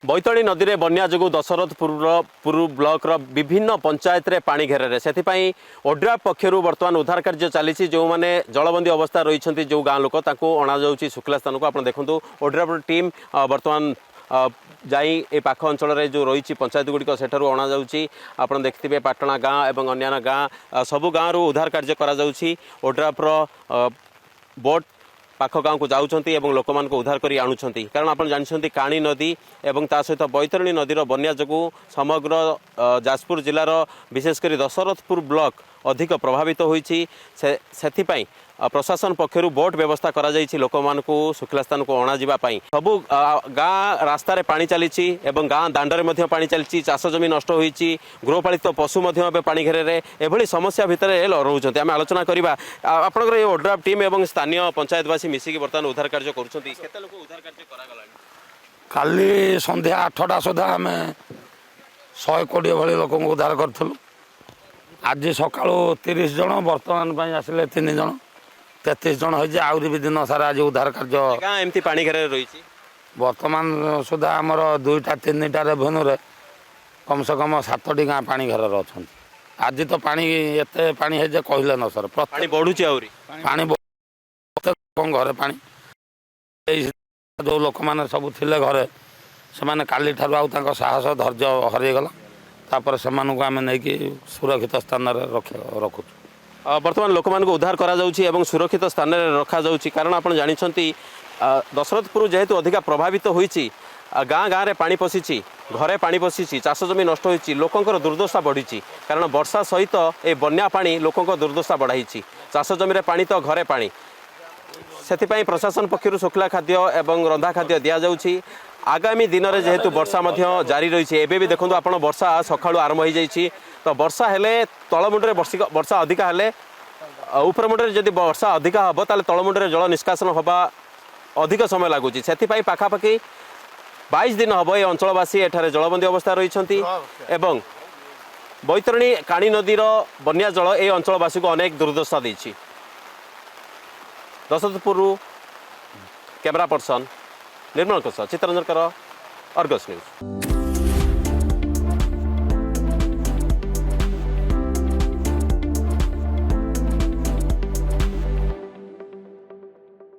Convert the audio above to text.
बैतरणी नदी में बन्या जो दशरथपुर ब्लॉक विभिन्न पंचायत रे पानी घेर से ओड्रा पक्षर बर्तमान उद्धार कार्य चली जो मैंने जलबंदी अवस्था रही जो गाँ लोक अणा शुक्ला स्थान को आप देखूँ ओड्रा टीम बर्तमान जाई ए पाख अंचल जो रही पंचायत गुड़िक सेठार अणा आप देखिए पाटणा गाँ और अन्य गाँ सबू गाँव उद्धार कार्य ओड्रापर बोट पाख गाँव को जाऊँगी और लोक मान उद्धार कर आणुंट कारण आप जानते काणी नदी और ता सहित बैतरणी नदीर बन्या जो समग्र जाजपुर जिलार विशेषकर दशरथपुर ब्लॉक अधिक प्रभावित होती से प्रशासन पक्षर बोट व्यवस्था करा लोक मान शुक्ला स्थान को अणाଯିवाई सबू गाँ रास्त पानी चली गाँ दांडे पानी चली चाष जमी नष्ट होती गृहपालित पशु पानी घेरे एभली समस्या भितर रोच आम आलोचना करवा आपंकर ये ओड्राफ टीम और स्थानीय पंचायतवासी मिसिकी बर्तमान उद्धार कार्य काली संध्या 8टा सुधा आम 120 भली लोक उद्धार करूँ आज सका 30 जन बर्तमान आसिले 3 जन 33 जन हो आहरी भी दिन सारा आज उद्धार कार्य एमती पानी घेर रही बर्तमान सुधा आमर 2टा 3टा रेवेन्यू कम से कम 7टी गाँ पानी घर अच्छा आज तो पानी एत पानी है कहले न सर पानी बढ़ुची पानी घरे पानी जो लोक मैंने सब थे घरे से काली ठार आउ साहस धैर्य हरगला तापर से आम नहीं सुरक्षित स्थान रखु बर्तमान लोक मान उद्धार करा सुरक्षित स्थान में रखा कारण आप जानते दशरथपुर जेहेतु अधिका प्रभावित होती गाँ गाँव में पानी पशिची घरे पानी पशिची चाष जमी नष्ट होती लोकंर दुर्दशा बढ़ी कारण वर्षा सहित ए बन्या पानी लोकंर दुर्दशा बढ़ाई चाष जमी पानी तो घरे पानी से प्रशासन पक्षर शुक्ला खाद्य एवं रंधा खाद्य दि जाऊँगी आगामी दिन में जेहेतु वर्षा जारी रही है एवं भी देखो आप वर्षा सका आरंभ हो जाए तो वर्षा हेले तलमुंडे वर्षा अधिका हेले ऊपर मुंडे जब वर्षा अधिका हम ताले तलमुंडे जल निष्कासन होगा अधिक समय लगुच से पाखापाखि 22 दिन हम ये अंचलवासी एठारे जलबंदी अवस्था रही बैतरणी काणी नदीर बन्या जल ये अंचलवासी को अनेक दुर्दशा देछि। दशरथपुर कैमरा पर्सन निर्मल चित्तरंजन अर्गस न्यूज।